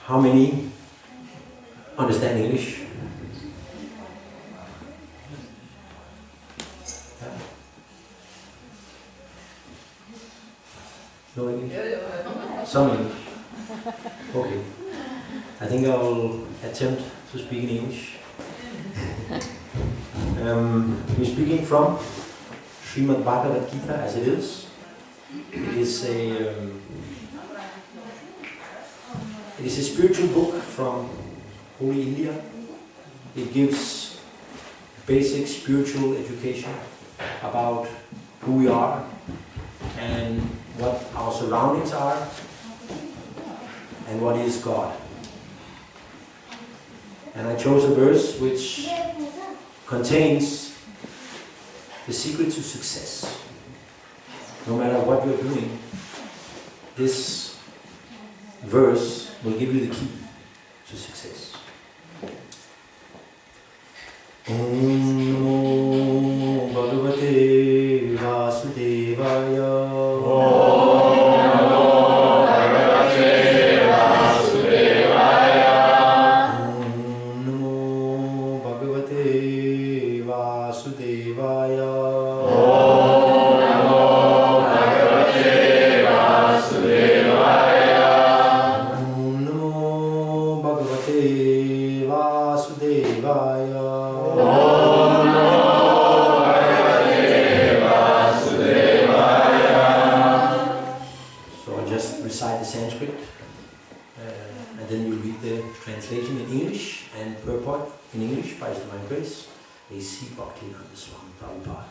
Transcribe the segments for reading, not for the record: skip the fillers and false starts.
How many understand English? Yeah. No English? Some English. Okay. I think I will attempt to speak in English. We're speaking from Srimad Bhagavad Gita as it is. It is a spiritual book from Holy India. It gives basic spiritual education about who we are and what our surroundings are and what is God. And I chose a verse which contains the secret to success. No matter what you're doing, this verse will give you the key to success. Om Namo Bhagavate Vasudevaya. Om Namo Bhagavate Vasudevaya. Om Namo Bhagavate Vasudevaya. Om Namo Bhagavate Vasudevaya. Om Namo Bhagavate Vasudevaya. Recite the Sanskrit, and then you read the translation in English and purport in English by His Divine Grace, A.C. Bhaktivinoda Swami Prabhupada.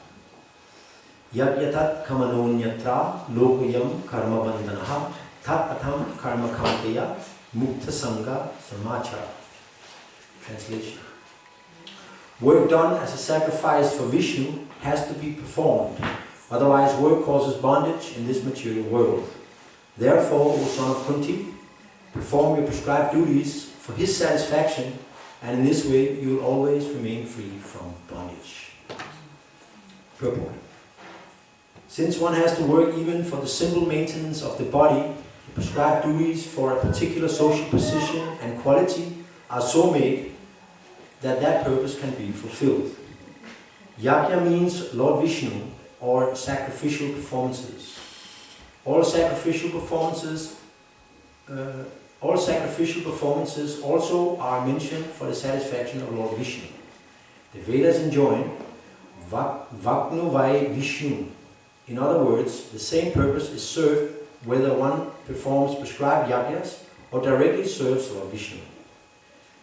Yat kamanonyatra lokayam karma bandhanaha tat atam karma kaunteya mukta sangha samachara. Translation. Work done as a sacrifice for Vishnu has to be performed, otherwise work causes bondage in this material world. Therefore, O son of Kunti, perform your prescribed duties for his satisfaction, and in this way you will always remain free from bondage. Purport. Since one has to work even for the simple maintenance of the body, the prescribed duties for a particular social position and quality are so made that that purpose can be fulfilled. Yajna means Lord Vishnu, or sacrificial performances. All sacrificial performances also are mentioned for the satisfaction of Lord Vishnu. The Vedas enjoin Vagnu Vai Vishnu. In other words, the same purpose is served whether one performs prescribed yajnas or directly serves Lord Vishnu.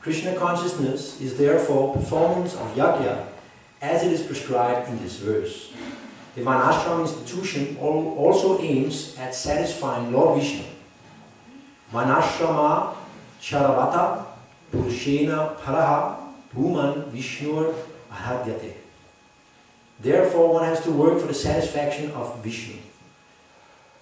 Krishna consciousness is therefore performance of yajna as it is prescribed in this verse. The Varnashram institution also aims at satisfying Lord Vishnu. Varnashrama charavata purushena paraha bhuman vishnur ahadhyate. Therefore, one has to work for the satisfaction of Vishnu.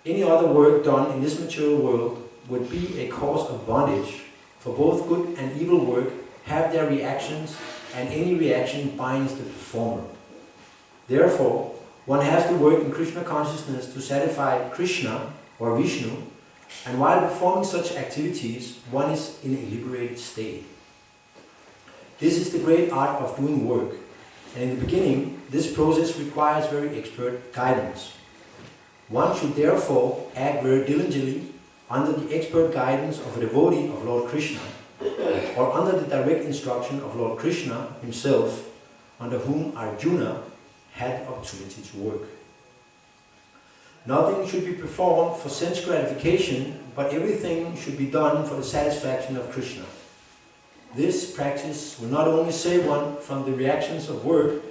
Any other work done in this material world would be a cause of bondage, for both good and evil work have their reactions, and any reaction binds the performer. Therefore, one has to work in Krishna consciousness to satisfy Krishna or Vishnu, and while performing such activities, one is in a liberated state. This is the great art of doing work, and in the beginning, this process requires very expert guidance. One should therefore act very diligently under the expert guidance of a devotee of Lord Krishna, or under the direct instruction of Lord Krishna himself, under whom Arjuna had opportunity to work. Nothing should be performed for sense gratification, but everything should be done for the satisfaction of Krishna. This practice will not only save one from the reactions of work,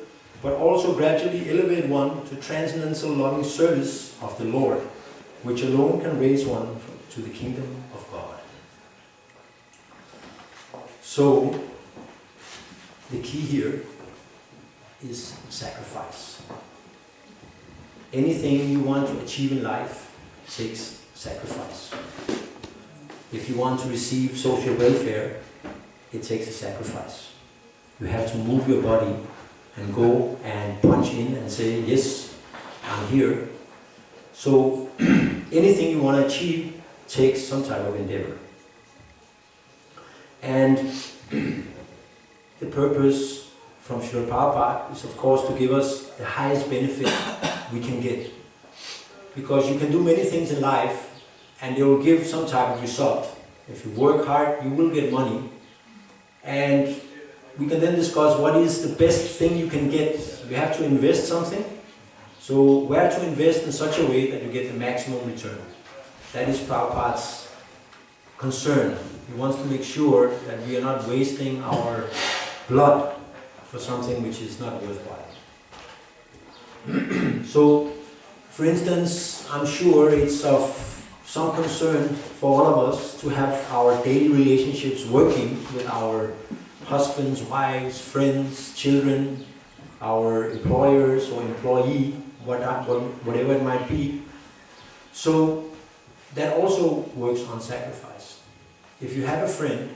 but also gradually elevate one to transcendental loving service of the Lord, which alone can raise one to the kingdom of God. So, the key here is sacrifice. Anything you want to achieve in life takes sacrifice. If you want to receive social welfare, it takes a sacrifice. You have to move your body and go and punch in and say, yes, I'm here. So anything you want to achieve takes some type of endeavor. And the purpose from Srila Prabhupada is, of course, to give us the highest benefit we can get. Because you can do many things in life and they will give some type of result. If you work hard, you will get money. And we can then discuss what is the best thing you can get. You have to invest something. So where to invest in such a way that you get the maximum return. That is Prabhupada's concern. He wants to make sure that we are not wasting our blood for something which is not worthwhile. So, for instance, I'm sure it's of some concern for all of us to have our daily relationships working with our husbands, wives, friends, children, our employers or employee, whatever it might be. So that also works on sacrifice. If you have a friend,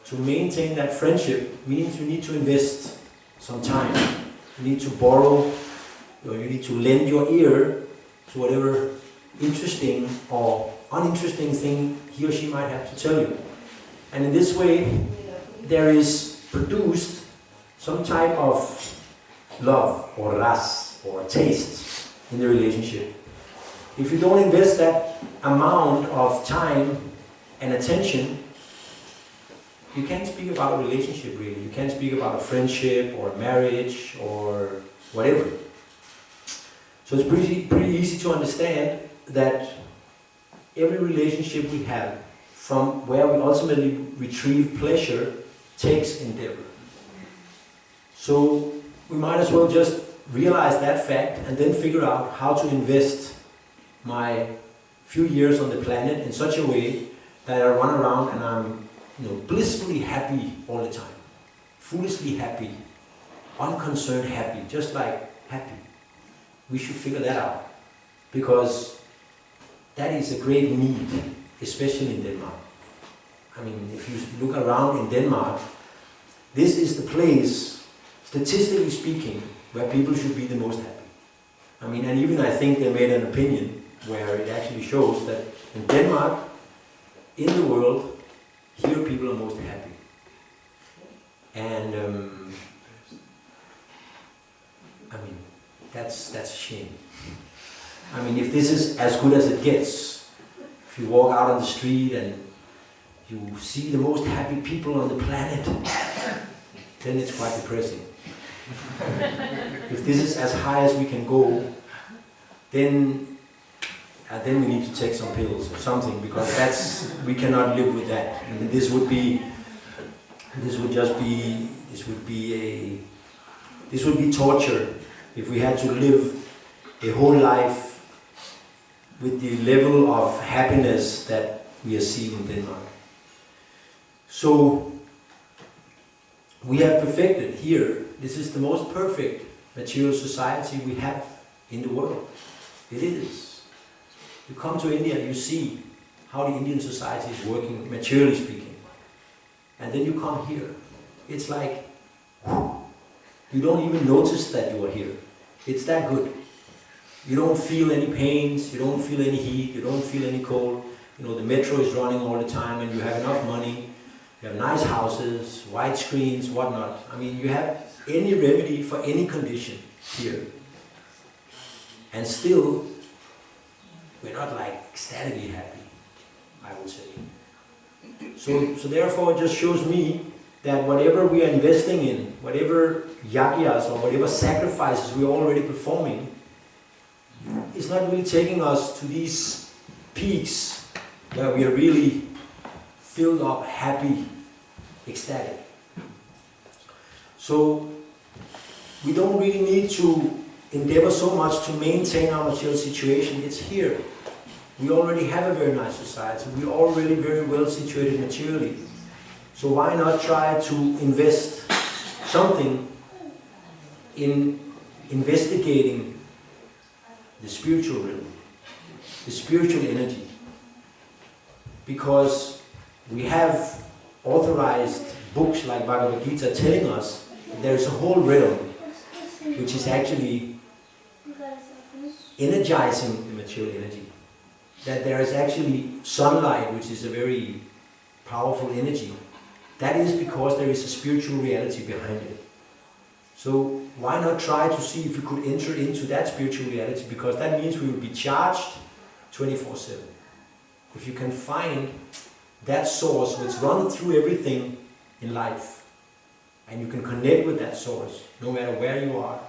to maintain that friendship means you need to invest some time. You need to borrow, or you need to lend your ear to whatever interesting or uninteresting thing he or she might have to tell you. And in this way, there is produced some type of love or ras or taste in the relationship. If you don't invest that amount of time and attention, you can't speak about a relationship really. You can't speak about a friendship or a marriage or whatever. So it's pretty easy to understand that every relationship we have, from where we ultimately retrieve pleasure, takes endeavor. So we might as well just realize that fact and then figure out how to invest my few years on the planet in such a way that I run around and I'm blissfully happy all the time. Foolishly happy. Unconcerned happy. Just like happy. We should figure that out. Because that is a great need, especially in Denmark. I mean, if you look around in Denmark, this is the place, statistically speaking, where people should be the most happy. I mean, and even I think they made an opinion where it actually shows that in Denmark, in the world, here people are most happy. And I mean, that's a shame. I mean, if this is as good as it gets, if you walk out on the street and you see the most happy people on the planet, then it's quite depressing. If this is as high as we can go, then we need to take some pills or something, because we cannot live with that. I mean, this would be torture if we had to live a whole life with the level of happiness that we are seeing in Denmark. So we have perfected here. This is the most perfect material society we have in the world. It is. You come to India and you see how the Indian society is working, materially speaking. And then you come here. It's like, you don't even notice that you are here. It's that good. You don't feel any pains, you don't feel any heat, you don't feel any cold. The metro is running all the time and you have enough money. You have nice houses, white screens, whatnot. I mean, you have any remedy for any condition here. And still, we're not like ecstatically happy, I would say. So therefore it just shows me that whatever we are investing in, whatever yagyas or whatever sacrifices we are already performing, is not really taking us to these peaks where we are really filled up, happy, ecstatic. So we don't really need to endeavor so much to maintain our material situation. It's here. We already have a very nice society. We're already very well situated materially. So why not try to invest something in investigating the spiritual realm, the spiritual energy? Because we have authorized books like Bhagavad Gita telling us that there is a whole realm which is actually energizing the material energy. That there is actually sunlight, which is a very powerful energy, that is because there is a spiritual reality behind it. So why not try to see if we could enter into that spiritual reality, because that means we will be charged 24/7. If you can find that source which runs through everything in life, and you can connect with that source, no matter where you are,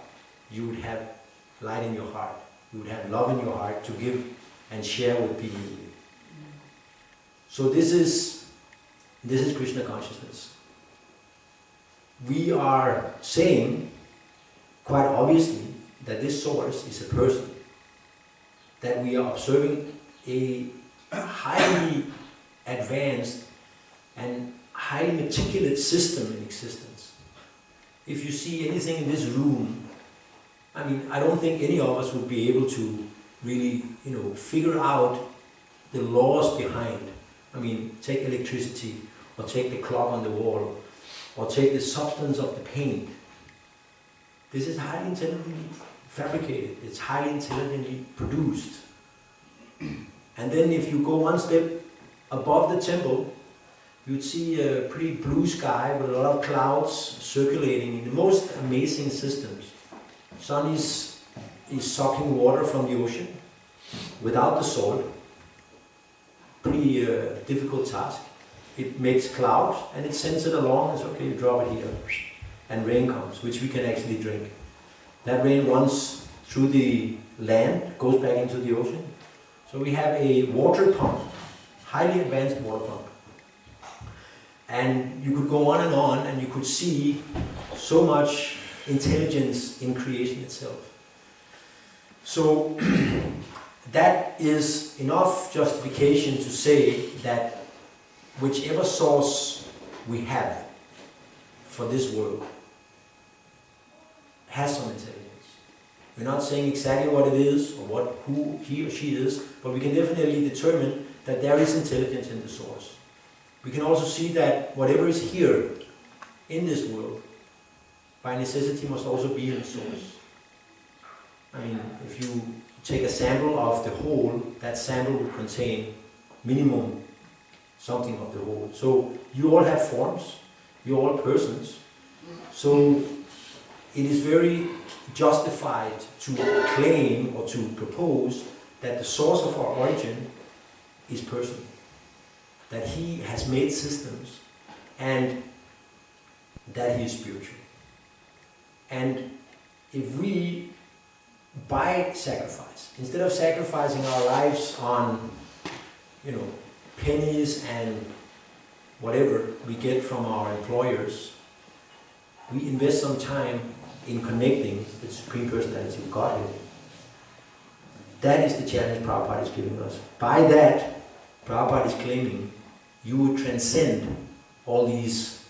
you would have light in your heart. You would have love in your heart to give and share with people. So this is Krishna consciousness. We are saying, quite obviously, that this source is a person, that we are observing a highly advanced and highly meticulous system in existence. If you see anything in this room, I mean, I don't think any of us would be able to really, figure out the laws behind. I mean, take electricity, or take the clock on the wall, or take the substance of the paint. This is highly intelligently fabricated. It's highly intelligently produced. And then if you go one step above the temple, you'd see a pretty blue sky with a lot of clouds circulating in the most amazing systems. Sun is sucking water from the ocean without the salt. Pretty difficult task. It makes clouds and it sends it along and says, okay, you drop it here. And rain comes, which we can actually drink. That rain runs through the land, goes back into the ocean. So we have a water pump, highly advanced water pump. And you could go on and you could see so much intelligence in creation itself. So that is enough justification to say that whichever source we have for this world has some intelligence. We're not saying exactly what it is or who he or she is, but we can definitely determine that there is intelligence in the source. We can also see that whatever is here in this world, by necessity must also be in the source. I mean, if you take a sample of the whole, that sample will contain minimum something of the whole. So you all have forms, you're all persons. So it is very justified to claim or to propose that the source of our origin is person. That he has made systems and that he is spiritual. And if we, by sacrifice, instead of sacrificing our lives on, pennies and whatever we get from our employers, we invest some time in connecting with the Supreme Personality of Godhead. That is the challenge Prabhupada is giving us. By that, Prabhupada is claiming you would transcend all these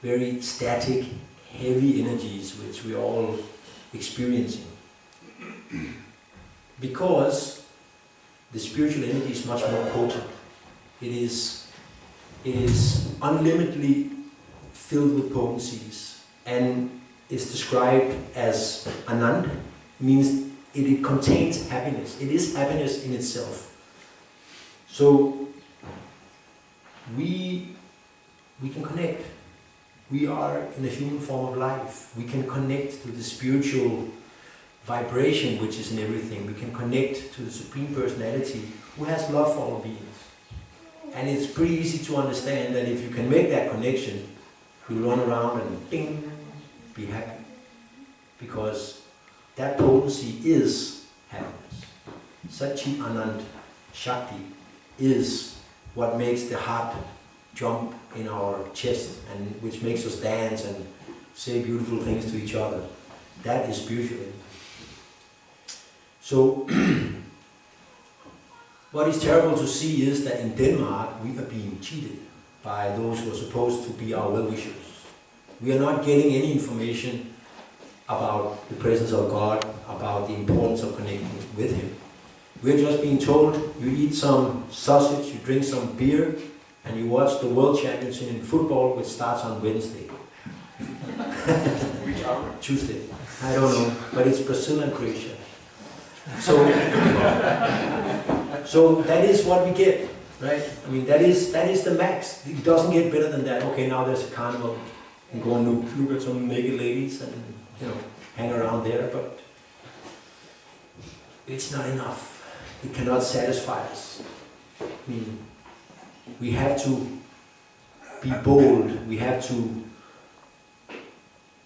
very static, heavy energies which we are all experiencing. Because the spiritual energy is much more potent. It is unlimitedly filled with potencies and is described as Anand, means it contains happiness. It is happiness in itself. So we can connect. We are in a human form of life. We can connect to the spiritual vibration which is in everything. We can connect to the Supreme Personality who has love for all beings. And it's pretty easy to understand that if you can make that connection, you'll run around and bing, be happy. Because that potency is happiness. Satchit Anand Shakti is what makes the heart jump in our chest and which makes us dance and say beautiful things to each other. That is spiritual. So what is terrible to see is that in Denmark we are being cheated by those who are supposed to be our well-wishers. We are not getting any information about the presence of God, about the importance of connecting with Him. We are just being told, you eat some sausage, you drink some beer, and you watch the World Championship in football, which starts on Wednesday. Which hour? Tuesday. I don't know, but it's Brazil and Croatia. So that is what we get. right? I mean, that is the max. It doesn't get better than that. Okay, now there's a carnival, and go and look at some naked ladies and, you know, hang around there, but it's not enough. It cannot satisfy us. I mean, we have to be bold. We have to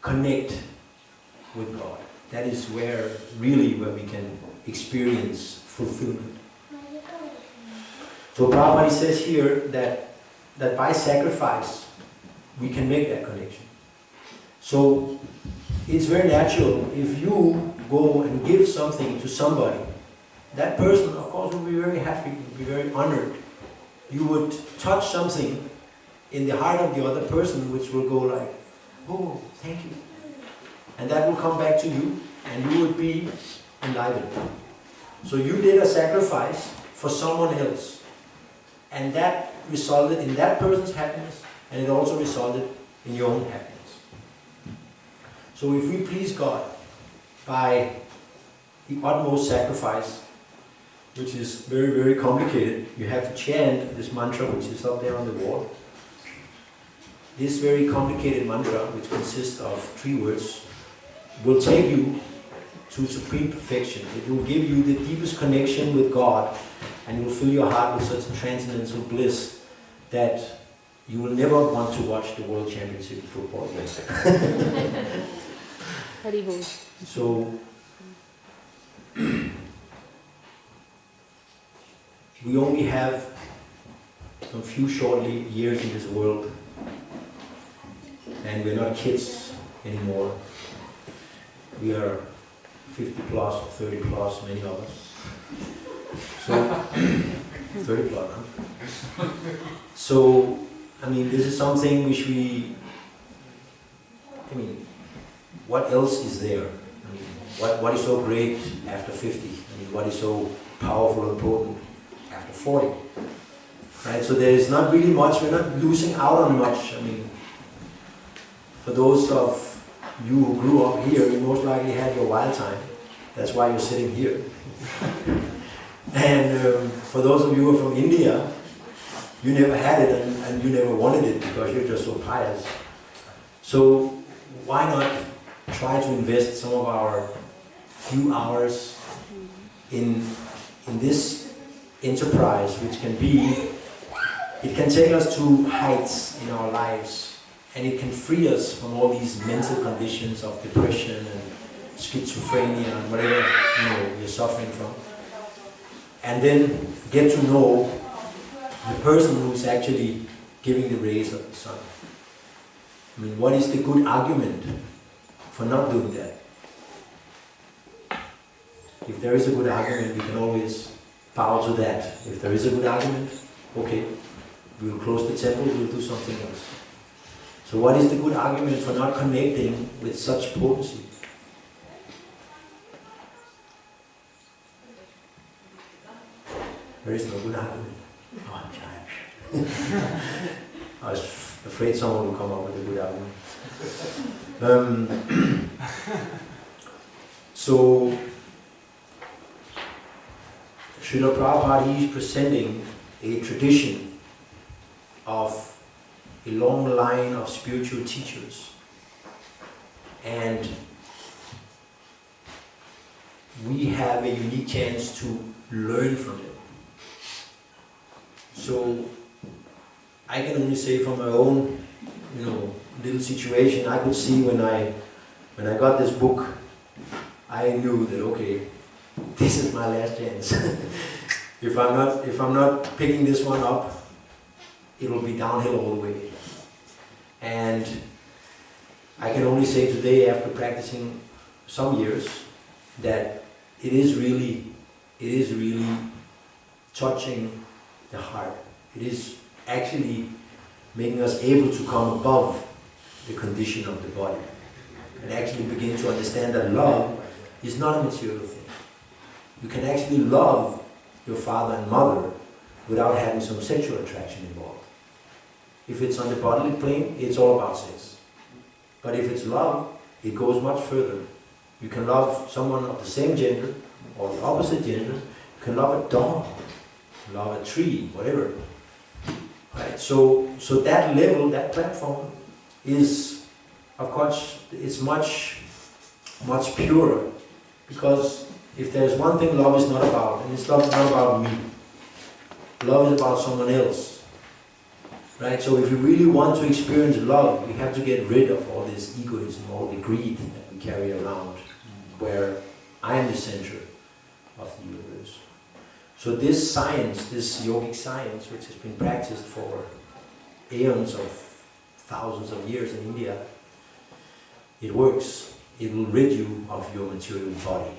connect with God. That is where we can experience fulfillment. So Prabhupada says here that by sacrifice we can make that connection. So it's very natural if you go and give something to somebody, that person of course will be very happy, will be very honored. You would touch something in the heart of the other person which will go like, oh, thank you. And that will come back to you and you would be enlivened. So you did a sacrifice for someone else. And that resulted in that person's happiness, and it also resulted in your own happiness. So if we please God by the utmost sacrifice, which is very, very complicated, you have to chant this mantra which is up there on the wall. This very complicated mantra, which consists of 3 words, will take you to supreme perfection. It will give you the deepest connection with God, and it will fill your heart with such transcendental bliss that you will never want to watch the World Championship in football again. So, we only have some few short years in this world, and we're not kids anymore. We are 50 plus, 30 plus, many of us. So, 30 plus, huh? So, I mean, this is something which what else is there? I mean, what is so great after 50? I mean, what is so powerful and potent after 40? Right? So there is not really much, we're not losing out on much. I mean, for those of you who grew up here, you most likely had your wild time. That's why you're sitting here. And for those of you who are from India, you never had it and you never wanted it because you're just so pious. So why not try to invest some of our few hours in this enterprise, which can be, it can take us to heights in our lives, and it can free us from all these mental conditions of depression and schizophrenia and whatever you're suffering from. And then get to know the person who's actually giving the rays of the sun. I mean, what is the good argument for not doing that? If there is a good argument, we can always bow to that. If there is a good argument, okay, we will close the temple, we will do something else. So what is the good argument for not connecting with such potency? There is no good argument. Oh, child. I was afraid someone would come up with a good argument. So, Srila Prabhupada is presenting a tradition of a long line of spiritual teachers, and we have a unique chance to learn from them. So I can only say from my own, little situation, I could see when I got this book, I knew that okay, this is my last chance. If I'm not picking this one up, it will be downhill all the way. And I can only say today, after practicing some years, that it is really touching the heart. It is actually making us able to come above the condition of the body and actually begin to understand that love is not a material thing. You can actually love your father and mother without having some sexual attraction involved. If it's on the bodily plane, it's all about sex. But if it's love, it goes much further. You can love someone of the same gender or the opposite gender. You can love a dog. love a tree, whatever. Right? So that level, that platform, is, of course, it's much purer, because if there's one thing love is not about, and it's not about me. Love is about someone else. Right? So if you really want to experience love, you have to get rid of all this egoism, all the greed that we carry around, where I am the center of the universe. So this science, this yogic science, which has been practiced for aeons of thousands of years in India, it works. It will rid you of your material body.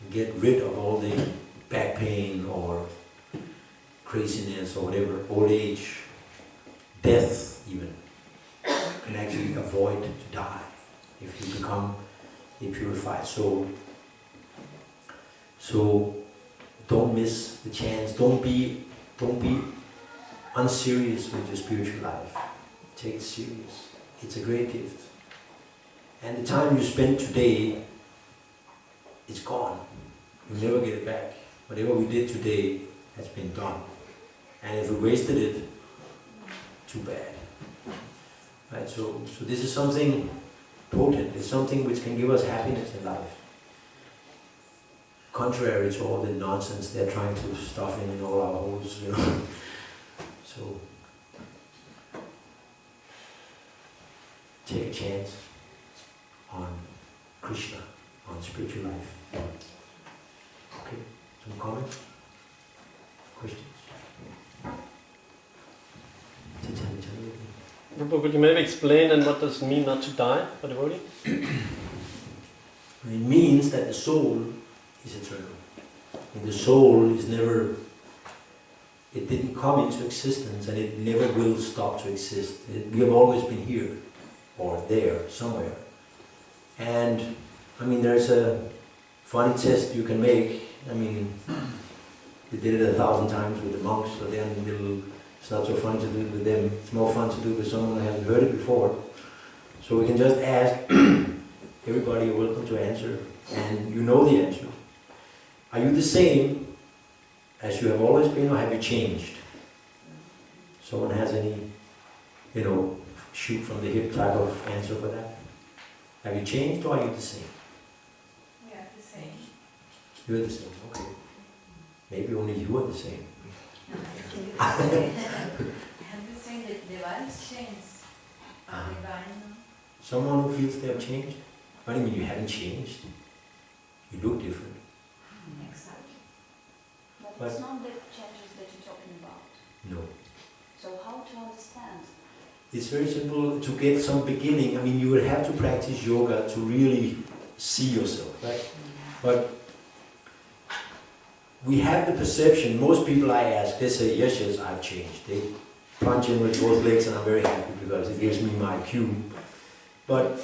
You get rid of all the back pain or craziness or whatever, old age, death even. You can actually avoid to die if you become a purified soul. So don't miss the chance. Don't be unserious with your spiritual life. Take it serious. It's a great gift. And the time you spend today, it's gone. You'll never get it back. Whatever we did today has been done. And if we wasted it, too bad. Right? So this is something potent. It's something which can give us happiness in life. Contrary to all the nonsense they're trying to stuff in all our holes, you know. So take a chance on Krishna, on spiritual life. Okay, some comments? Questions? Could you maybe explain then what does it mean not to die for the devotee? It means that the soul is eternal. And the soul is never, it didn't come into existence and it never will stop to exist. We have always been here, or there, somewhere. And, I mean, there's a funny test you can make. I mean, they did it 1,000 times with the monks, so then it's not so fun to do it with them. It's more fun to do it with someone who hasn't heard it before. So we can just ask, everybody, you're welcome to answer, and you know the answer. Are you the same as you have always been, or have you changed? Someone has any, shoot from the hip type of answer for that? Have you changed, or are you the same? We are the same. You're the same, okay. Maybe only you are the same. I have to say that divine change. Divine. Someone who feels they have changed? What do you mean you haven't changed? You look different. Exactly. But it's not the changes that you're talking about. No. So how to understand? It's very simple to get some beginning. I mean, you will have to practice yoga to really see yourself, right? But we have the perception, most people I ask, they say, yes, I've changed. They punch in with both legs and I'm very happy because it gives me my cue. But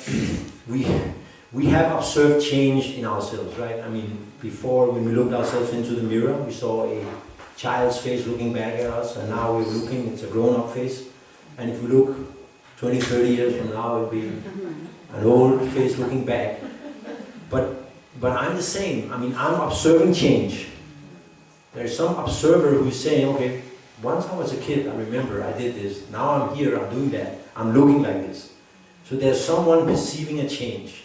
we have observed change in ourselves, right? I mean, before when we looked ourselves into the mirror, we saw a child's face looking back at us, and now we're looking, it's a grown-up face. And if we look 20, 30 years from now, it'll be an old face looking back. But I'm the same. I mean, I'm observing change. There's some observer who's saying, okay, once I was a kid, I remember I did this. Now I'm here, I'm doing that. I'm looking like this. So there's someone perceiving a change.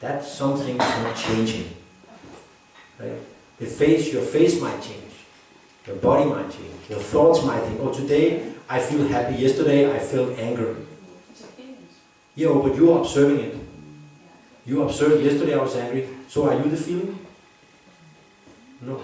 That something is not changing. Right? Your face might change. Your body might change. Your thoughts might think, oh, today I feel happy. Yesterday I felt anger. It's a feeling. Yeah, but you're observing it. You observed yesterday I was angry. So are you the feeling? No.